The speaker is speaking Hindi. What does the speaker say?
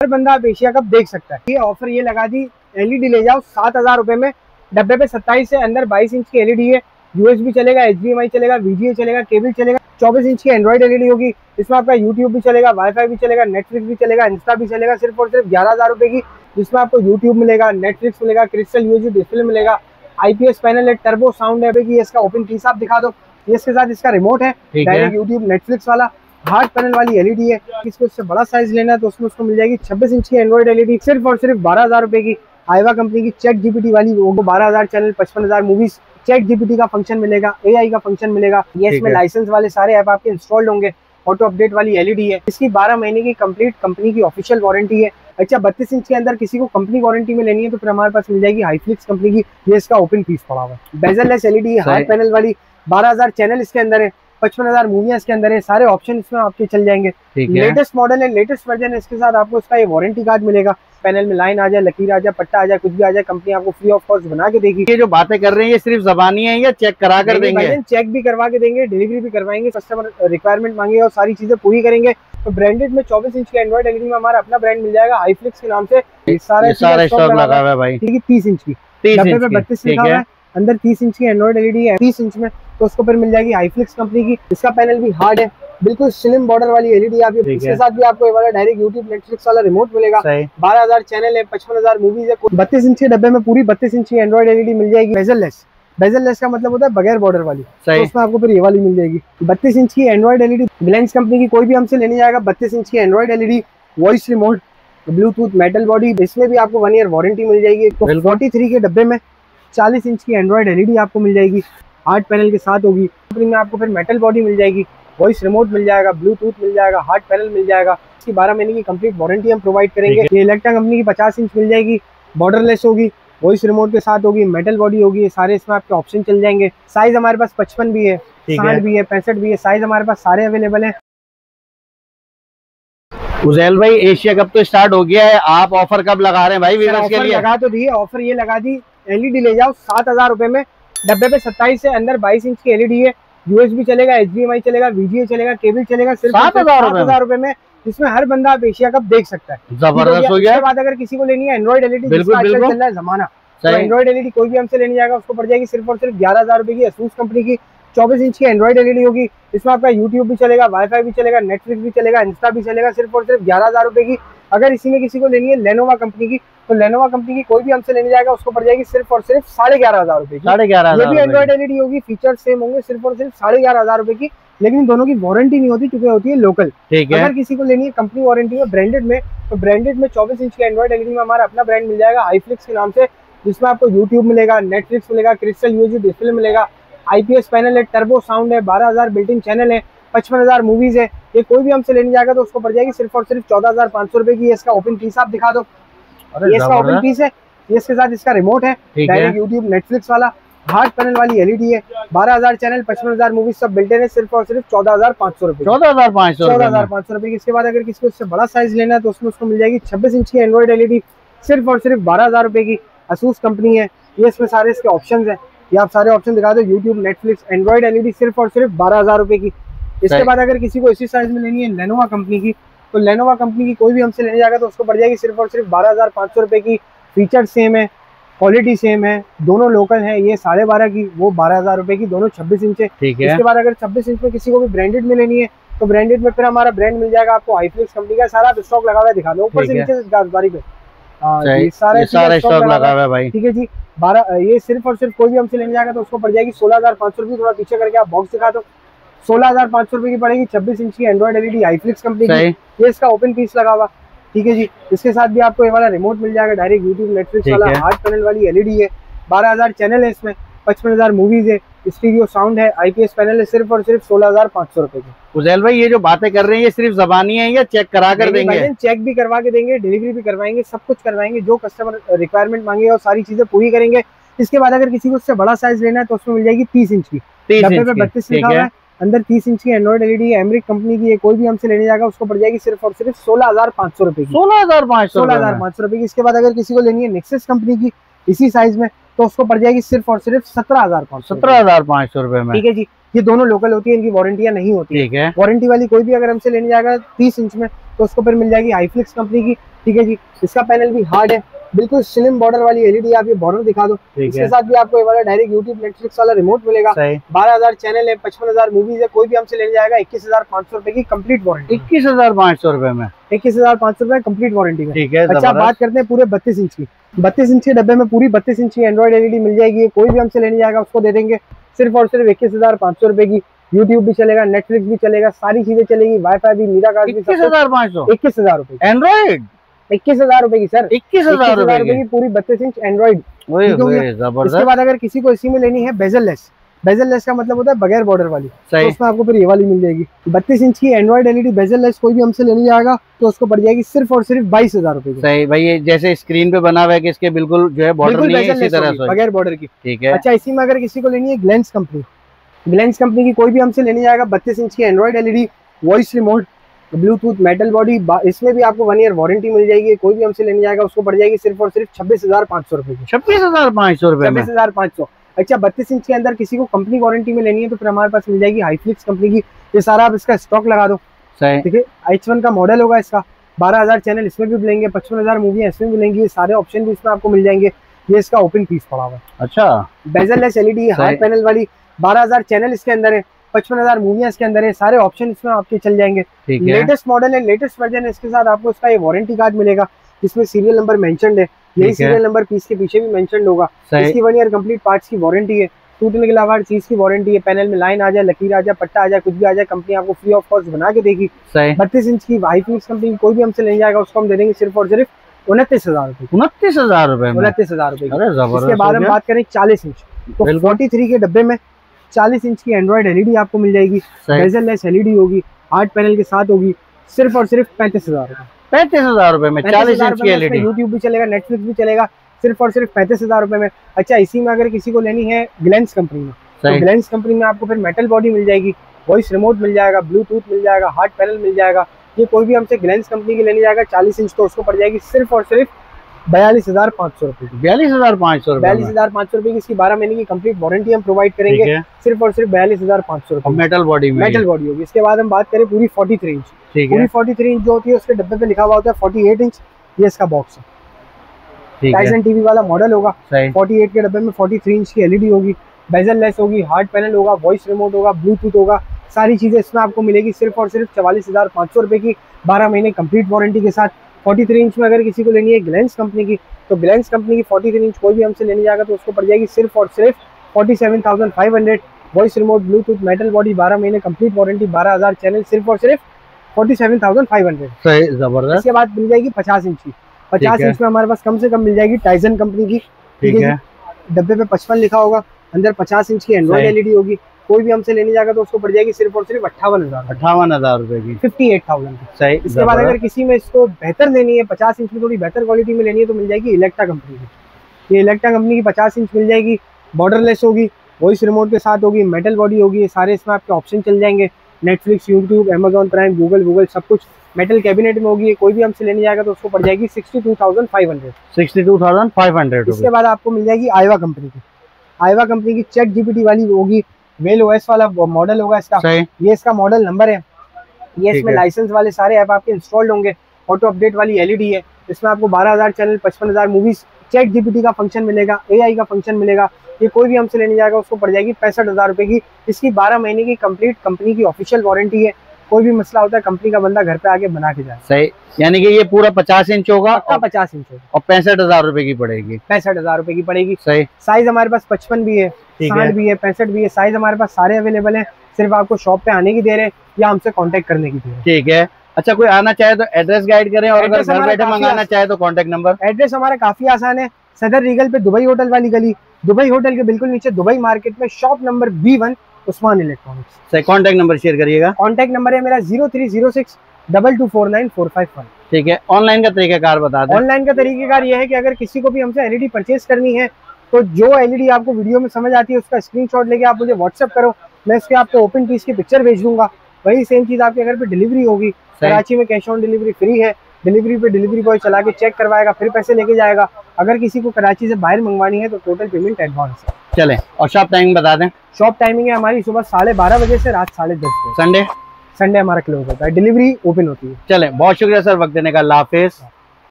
हर बंदा आप एशिया कप देख सकता है। ये ऑफर ये लगा दी, एलईडी ले जाओ 7,000 रुपए में। डब्बे पे 27 से अंदर 22 इंच की एलईडी है। यूएसबी चलेगा, एचडीएमआई चलेगा, वीजीए चलेगा, केबल चलेगा। 24 इंच की एंड्रॉइड एलईडी होगी। इसमें आपका यूट्यूब भी चलेगा, वाईफाई भी चलेगा, नेटफ्लिक्स भी चलेगा, इंस्टा भी चलेगा। सिर्फ और सिर्फ 11,000 रुपए की, जिसमें आपको यूट्यूब मिलेगा, नेटफ्लिक्स मिलेगा, क्रिस्टल यूएसबी डिस्प्ले मिलेगा, आईपीएस पैनल है, टर्बो साउंड है। इसका ओपन पीस आप दिखा दो। इसके साथ इसका रिमोट है, डायरेक्ट यूट्यूब नेटफ्लिक्स वाला। हार्ड पैनल वाली एलईडी है। किसको इससे बड़ा साइज लेना है तो उसमें उसको मिल जाएगी 26 इंच की एंड्रॉइड एलईडी, सिर्फ और सिर्फ 12,000 रुपए की। आईवा कंपनी की चैट जीपीटी वाली, वो 12,000 चैनल, 55,000 मूवीज। चैट जीपीटी का फंक्शन मिलेगा, एआई का फंक्शन मिलेगा। ये इसमें लाइसेंस वाले सारे ऐप आपके इंस्टॉल्ड होंगे। ऑटो अपडेट वाली एलईडी है। इसकी 12 महीने की कंप्लीट कंपनी की ऑफिशियल वारंटी है। अच्छा, 32 इंच के अंदर किसी को कंपनी वारंटी में लेनी है तो फिर हमारे पास मिल जाएगी हाईफ्लिक्स कंपनी की। ये इसका ओपन पीस पड़ा हुआ है। बेजल-लेस एलईडी है, हार्ड पैनल वाली। 12,000 चैनल इसके अंदर है, 55,000 मूवियां इसके अंदर है। सारे ऑप्शन इसमें आपके चल जाएंगे। लेटेस्ट मॉडल है, लेटेस्ट वर्जन है। इसके साथ आपको इसका ये वारंटी कार्ड मिलेगा। पैनल में लाइन आ जाए, लकीर आ जाए, पट्टा आ जाए, कुछ भी आ जाए, कंपनी आपको फ्री ऑफ कॉस्ट बना के देगी। ये जो बातें कर रहे हैं ये सिर्फ ज़बानी है या चेक करा कर देंगे? चेक भी करवा के देंगे, डिलीवरी भी करवाएंगे। कस्टमर रिक्वायरमेंट मांगेगा और सारी चीजें पूरी करेंगे। तो ब्रांडेड में 24 इंच के एंड्रॉइड एलईडी में हमारा अपना ब्रांड मिल जाएगा हाईफ्लिक्स के नाम से। सारा स्टॉक लगा हुआ है भाई। 30 इंच की, 32 लिखा हुआ है, अंदर 30 इंच की एंड्रॉइड एलईडी है 30 इंच में। तो उसको फिर मिल जाएगी हाईफ्लिक्स कंपनी की। इसका पैनल भी हार्ड है, बिल्कुल स्लिम बॉर्डर वाली एलईडी आप। इसके साथ भी आपको ये वाला डायरेक्ट यूट्यूब नेटफ्लिक्स वाला रिमोट मिलेगा। 12,000 चैनल है, 55,000 मूवीज है। 32 इंच के डब्बे में पूरी 32 इंच की एंड्रॉइड एलईडी मिल जाएगी। बेजल-लेस, बेजल-लेस का मतलब होता है बगैर बॉर्डर वाली। तो उसमें आपको फिर ये वाली मिल जाएगी 32 इंच की एंड्रॉइड एलईडी। ब्लेंस कंपनी की कोई भी हमसे लेने जाएगा 32 इंच की Android LED, voice remote, Bluetooth, metal body. इसमें भी आपको 1 ईयर वारंटी मिल जाएगी। तो 43 के डब्बे में 40 इंच की एंड्रॉइड एलईडी आपको मिल जाएगी, हार्ड पैनल के साथ होगी। कंपनी में आपको फिर मेटल बॉडी मिल जाएगी, वॉइस रिमोट मिल जाएगा, ब्लूटूथ मिल जाएगा, हार्ड पैनल मिल जाएगा। इसकी 12 महीने की कंप्लीट वारंटी हम प्रोवाइड करेंगे। ये इलेक्ट्रा कंपनी की 50 इंच मिल जाएगी, बॉर्डरलेस होगी, वॉइस रिमोट के साथ होगी, मेटल बॉडी होगी। ये सारे इसमें आपके ऑप्शन चल जाएंगे। साइज हमारे पास 55 भी है, 60 भी है, 65 भी है। साइज हमारे पास सारे अवेलेबल है। उजैल भाई, एशिया कप तो स्टार्ट हो गया है, आप ऑफर कब लगा रहे हैं भाई व्यूअर्स के लिए? लगा तो दिए, ऑफर ये लगा दी, एलईडी ले जाओ 7,000 रुपए में। डब्बे पे 27 से अंदर 22 इंच की एलईडी है। यूएसबी चलेगा, एचडीएमआई चलेगा, वीजीए चलेगा, केबल चलेगा। सिर्फ 7,000 रुपए में, जिसमें हर बंदा आप एशिया कप देख सकता है। जबरदस्त हो गया। इसके बाद अगर किसी को लेनी है एंड्रॉइड एलईडी, जिसका आजकल चल रहा है जमाना, तो एंड्रॉइड एलईडी कोई भी हमसे लेने जाएगा उसको पड़ जाएगी सिर्फ और सिर्फ 11,000 रुपए की। असूस कंपनी की 24 इंच की एंड्रॉइड एलईडी होगी। इसमें आपका यूट्यूब भी चलेगा, वाईफाई भी चलेगा, नेटफ्लिक्स भी चलेगा, इंस्टा भी चलेगा। सिर्फ और सिर्फ 11,000 रुपए की। अगर इसी में किसी को लेनी है लेनोवा कंपनी की, तो लेनोवा कंपनी की कोई भी हमसे लेने जाएगा उसको पड़ जाएगी सिर्फ और सिर्फ 11,500 रुपए की। 11,500 ये भी एंड्रॉइड एलईडी होगी, फीचर सेम होंगे, सिर्फ और सिर्फ 11,500 रुपए की। लेकिन दोनों की वारंटी नहीं होती क्योंकि होती है लोकल। अगर किसी को लेनी है कंपनी वारंटी में ब्रांडेड में, तो ब्रांडेड में 24 इंच की एंड्रॉइड एलईडी में हमारा अपना ब्रांड मिल जाएगा हाईफ्लिक्स के नाम से, जिसमें आपको यूट्यूब मिलेगा, नेटफ्लिक्स मिलेगा, क्रिस्टल यूएसबी डिस्प्ले मिलेगा, आईपीएस पैनल है, टर्बो साउंड है, 12,000 बिल्ट इन चैनल है, 55,000 मूवीज है। ये कोई भी हमसे लेने जाएगा तो उसको पड़ जाएगी सिर्फ और सिर्फ 14,500 रुपए की। इसका ओपन पीस आप दिखा दो। ये इसका ओपन पीस है। ये इसके साथ इसका रिमोट है, डायरेक्ट यूट्यूब नेटफ्लिक्स वाला। हार्ड पैनल वाली एलईडी है, 12,000 चैनल, 55,000 मूवीज सब बिल्ट इन है। सिर्फ और सिर्फ 14,500 रुपए, 14,500 रुपए की। इसके बाद अगर किसी को इससे बड़ा साइज लेना है तो उसमें उसको मिल जाएगी 26 इंच की एंड्रॉइड एलईडी, सिर्फ और सिर्फ 12,000 रुपए की। असूस कंपनी है। ये इसमें सारे इसके ऑप्शन है, ये आप सारे ऑप्शन दिखा दो। यूट्यूब, नेटफ्लिक्स, एंड्रॉइड एलईडी सिर्फ और सिर्फ 12,000 रुपए की। इसके बाद अगर किसी को इसी साइज में लेनी है लेनोवा कंपनी की, तो लेनोवा कंपनी की कोई भी हमसे लेने जाएगा तो उसको पड़ जाएगी सिर्फ और सिर्फ 12,500 रुपए की। फीचर सेम है, क्वालिटी सेम है, दोनों लोकल है। ये 12.5 की, वो 12,000 रुपए की, दोनों 26 इंच है। इसके बाद अगर 26 इंच में किसी को भी ब्रांडेड में लेनी है तो ब्रांडेड में फिर हमारा ब्रांड मिल जाएगा आपको हाईफ्लिक्स कंपनी का। सारा स्टॉक लगा हुआ है, दिखा दो ऊपर से नीचे गाड़ी पे। सारा स्टॉक लगा हुआ है भाई। ठीक है जी। 12 ये सिर्फ और सिर्फ कोई भी हमसे लेने जाएगा तो उसको पड़ जाएगी 16,500 रुपये। थोड़ा पीछे करके आप बॉक्स दिखा दो। 16,500 रुपए की पड़ेगी, 26 इंच की एंड्रॉइड एलईडी हाईफ्लिक्स कंपनी की। ये इसका ओपन पीस लगा हुआ। ठीक है जी। इसके साथ भी आपको ये वाला रिमोट मिल जाएगा, डायरेक्ट यूट्यूब, नेटफ्लिक्स वाला। हार्ड पैनल वाली एलईडी है, 12,000 चैनल है इसमें, 55,000 मूवीज है, स्टीरियो साउंड है, आईपीएस पैनल है। सिर्फ और सिर्फ 16,500 रुपए की। उजैल भाई, ये जो बातें कर रहे हैं ये सिर्फ ज़बानी है या चेक करा कर देंगे? चेक भी करवा के देंगे, डिलीवरी भी करवाएंगे, सब कुछ करवाएंगे। जो कस्टमर रिक्वायरमेंट मांगेगा और सारी चीजें पूरी करेंगे। इसके बाद अगर किसी को उससे बड़ा साइज लेना है तो उसमें मिल जाएगी 30 इंच की, डब्बे पे 32 लिखा हुआ है, अंदर 30 इंच की एंड्रॉइड एलईडी है, एमरिक कंपनी की है। कोई भी हमसे लेने जाएगा उसको पड़ जाएगी सिर्फ और सिर्फ 16,500 रुपए की। 16,500 रुपए की। इसके बाद अगर किसी को लेनी है नेक्सस कंपनी की इसी साइज में तो उसको पड़ जाएगी सिर्फ और सिर्फ 17,500 रुपए में। ठीक है जी। ये दोनों लोकल होती है, इनकी वारंटियां नहीं होती। ठीक है। वारंटी वाली कोई भी अगर हमसे लेने जाएगा 30 इंच में तो उसको फिर मिल जाएगी हाईफ्लिक्स कंपनी की। ठीक है जी। इसका पैनल भी हार्ड है, बिल्कुल स्लिम बॉर्डर वाली एलईडी। आप ये बॉर्डर दिखा दो। इसके साथ भी आपको ये वाला डायरेक्ट यूट्यूब नेटफ्लिक्स वाला रिमोट मिलेगा। 12,000 चैनल है, 55,000 मूवीज है। कोई भी हमसे लेने जाएगा 21,500 रुपए की कंप्लीट वारंटी। 21,500 रुपए में, 21,500 रुपए कंप्लीट वारंटी में। ठीक है। अच्छा, बात करते हैं पूरे 32 इंच की। 32 इंच के डब्बे में पूरी 32 इंच की एंड्रॉइड एलईडी मिल जाएगी। कोई भी हमसे लेने जाएगा उसको दे देंगे सिर्फ और सिर्फ 21,500 रुपए की। यूट्यूब भी चलेगा, नेटफ्लिक्स भी चलेगा, सारी चीजें चलेगी, वाईफाई भी, मीरा कार्ड भी। 21,500, 21,000 रुपए एंड्रॉइड, 21,000 रुपए की सर, 21,000 रुपए की पूरी 32 इंच एंड्रॉइड। इसके बाद अगर किसी को इसी में लेनी है बेजल लेस, बेजल लेस का मतलब होता है बगैर बॉर्डर वाली, तो उसमें आपको फिर ये वाली मिल जाएगी। 32 इंच की एंड्रॉइड एलईडी बेजल लेस कोई भी हमसे लेने जाएगा तो उसको पड़ जाएगी सिर्फ और सिर्फ 22,000 रुपए की। सही भाई, ये जैसे स्क्रीन पे बना हुआ है कि इसके बिल्कुल जो है बॉर्डर नहीं है, इसी तरह से बगैर बॉर्डर की, ठीक है। अच्छा, इसी में अगर किसी को लेनी है ग्लेंस कंपनी, ग्लेंस कंपनी की कोई भी हमसे लेने जाएगा 32 इंच की Android LED, voice remote, Bluetooth, metal body, इसमें भी आपको 1 ईयर वारंटी मिल जाएगी। कोई भी हमसे लेने जाएगा उसको पड़ जाएगी सिर्फ और सिर्फ 26,500 रुपए की। 26,500 रुपए में, 26,500। अच्छा, 32 इंच के अंदर किसी को कंपनी वारंटी में लेनी है तो फिर हमारे पास मिल जाएगी हाईफ्लिक्स कंपनी की। ये सारा आप इसका स्टॉक लगा दो, ठीक है। H1 का मॉडल होगा इसका, 12,000 चैनल इसमें भी मिलेंगे, 55,000 मूवी इसमें मिलेंगी, सारे ऑप्शन भी इसमें आपको मिल जाएंगे। ये इसका ओपन पीस पड़ा हुआ है। अच्छा, bezel less LED, hard panel वाली, 12,000 चैनल इसके अंदर है, 55,000 मूवियां इसके अंदर है, सारे ऑप्शन इसमें आपके चल जाएंगे। लेटेस्ट मॉडल है, लेटेस्ट वर्जन है। इसके साथ आपको इसका ये वारंटी कार्ड मिलेगा जिसमें सीरियल नंबर मेंशन्ड है, यही सीरियल नंबर पीस के पीछे भी मेंशन्ड होगा। इसकी 1 ईयर कंप्लीट पार्ट्स की वारंटी है, टूटने के अलावा हर चीज की वारंटी है। पैनल में लाइन आ जाए, लकीर आ जाए, पट्टा आ जाए, कुछ भी आ जाए, कंपनी आपको फ्री ऑफ कॉस्ट बना के देगी। 32 इंच की हाईफ्लिक्स कंपनी कोई भी हमसे लेने जाएगा उसको हम दे देंगे सिर्फ और सिर्फ 29,000 रुपए। 29,000 रुपए, 29,000 रुपए। इसके बाद हम बात करें 40 इंच, तो 43 के डब्बे में 40 इंच की एंड्रॉइड एलईडी आपको मिल जाएगी, बेजल लेस एलईडी होगी, हार्ड पैनल के साथ होगी, सिर्फ और सिर्फ 35,000 रुपए। 35,000 रुपए में 40 इंच की एलईडी, यूट्यूब भी चलेगा, नेटफ्लिक्स भी चलेगा, सिर्फ और सिर्फ 35,000 रुपए में। अच्छा, इसी में अगर किसी को लेनी है ग्लेंस कंपनी में, तो ग्लेंस कंपनी में आपको फिर मेटल बॉडी मिल जाएगी, वॉइस रिमोट मिल जाएगा, ब्लूटूथ मिल जाएगा, हार्ड पैनल मिल जाएगा। ये कोई भी हमसे ग्लेंस कंपनी की लेने जाएगा 40 इंच तो उसको पड़ जाएगी सिर्फ और सिर्फ 42,500 रुपए की। 42,500 रुपए, 42,500 रुपए की इसकी 12 महीने की कंप्लीट वारंटी हम प्रोवाइड करेंगे सिर्फ और सिर्फ 42,500 रुपए। मेटल बॉडी में, मेटल बॉडी होगी। इसके बाद हम बात करें पूरी 43 इंच, पूरी 43 इंच जो होती है उसके डब्बे पे लिखा हुआ होता है 48 इंच, ये इसका बॉक्स है। टाइसन टीवी वाला मॉडल होगा। 48 के डब्बे में 43 इंच की एलईडी होगी, बेजल लेस होगी, हार्ड पैनल होगा, वॉइस रिमोट होगा, ब्लूटूथ होगा, सारी चीजें इसमें आपको मिलेगी सिर्फ और सिर्फ 44,500 रुपए की 12 महीने कंप्लीट वारंटी के साथ। 43 इंच में अगर किसी को लेनी है ग्लेंस कंपनी की, तो ग्लेंस कंपनी की 43 इंच कोई भी हमसे लेने जाएगा तो उसको पड़ जाएगी सिर्फ और सिर्फ 47,500। Voice remote, Bluetooth, metal body, 12 महीने कंप्लीट वारंटी, 12,000 चैनल, सिर्फ और सिर्फ 47,500। सही, जबरदस्त। इसके बाद मिल जाएगी 50 इंच की। 50 इंच में हमारे पास कम से कम मिल जाएगी टाइसन कंपनी की, ठीक है। डब्बे पे 55 लिखा होगा, अंदर 50 इंच की एंड्रॉइड एलईडी होगी। कोई भी हमसे लेने जाएगा तो उसको पड़ जाएगी सिर्फ और सिर्फ 58,000 रुपए की, 58,000 की। सही। इसके बाद अगर किसी में इसको बेहतर लेनी है, 50 इंच में थोड़ी बेहतर क्वालिटी में लेनी है तो मिल जाएगी इलेक्ट्रा कंपनी की। ये इलेक्ट्रा कंपनी की 50 इंच मिल जाएगी, बॉर्डरलेस होगी, वॉइस रिमोट के साथ होगी, मेटल बॉडी होगी, सारे इसमें आपके ऑप्शन चल जाएंगे, Netflix, YouTube, Amazon prime, Google सब कुछ मेटल कैबिनेट में होगी। कोई भी हमसे लेने जाएगा तो उसको पड़ जाएगी 62,500। 62,500। इसके बाद आपको मिल जाएगी आईवा कंपनी की। आईवा कंपनी की चैट जीपीटी वाली होगी, वेल ओएस वाला मॉडल होगा इसका। ये इसका मॉडल नंबर है, ये इसमें लाइसेंस वाले सारे ऐप आपके इंस्टॉल्ड होंगे। ऑटो अपडेट वाली एलईडी है, इसमें आपको 12,000 चैनल, 55,000 मूवीज, चैट जीपीटी का फंक्शन मिलेगा, एआई का फंक्शन मिलेगा। ये कोई भी हमसे लेने जाएगा उसको पड़ जाएगी 65,000 रुपए की। इसकी 12 महीने की कंप्लीट कंपनी की ऑफिशियल वारंटी है। कोई भी मसला होता है कंपनी का बंदा घर पे आके बना के जाए। सही, यानी कि ये पूरा 50 इंच होगा, 50 इंच होगा और 65,000 रुपए की पड़ेगी। 65,000 रुपए की पड़ेगी। सही। साइज हमारे पास 55 भी है, 60 भी है, 65 भी है। साइज हमारे पास सारे अवेलेबल है, सिर्फ आपको शॉप पे आने की देर है या हमसे कांटेक्ट करने की देर है। ठीक है। अच्छा, कोई आना चाहे तो एड्रेस गाइड करें, और अगर घर बैठे मंगाना चाहे तो कांटेक्ट नंबर। एड्रेस हमारा काफी आसान है, सदर रीगल पे दुबई होटल वाली गली, दुबई होटल के बिल्कुल नीचे दुबई मार्केट में shop number B1, Usman electronics. सही, कांटेक्ट नंबर शेयर करिएगा। कांटेक्ट नंबर है मेरा 0306224945। ठीक है। ऑनलाइन का तरीकाकार बता दें। ऑनलाइन का तरीकाकार ये है कि अगर किसी को भी हमसे एलईडी परचेज करनी है तो जो एलईडी आपको वीडियो में समझ आती है उसका स्क्रीनशॉट लेके आप मुझे व्हाट्सएप करो, मैं उसके आपको ओपन पीस की पिक्चर भेज दूंगा। वही सेम चीज आपके घर पे डिलीवरी होगी। कराची में कैश ऑन डिलीवरी फ्री है, डिलीवरी पे डिलीवरी बॉय चला के चेक करवाएगा, फिर पैसे लेके जाएगा। अगर किसी को कराची से बाहर मंगवानी है तो टोटल पेमेंट एडवांस है। चले, और शॉप टाइमिंग बता दें। शॉप टाइमिंग है हमारी सुबह 12:30 बजे से रात 10:30 बजे। संडे हमारा क्लोज होता है, डिलीवरी ओपन होती है। चले, बहुत शुक्रिया सर वक्त देने का। अल्लाह हाफिज।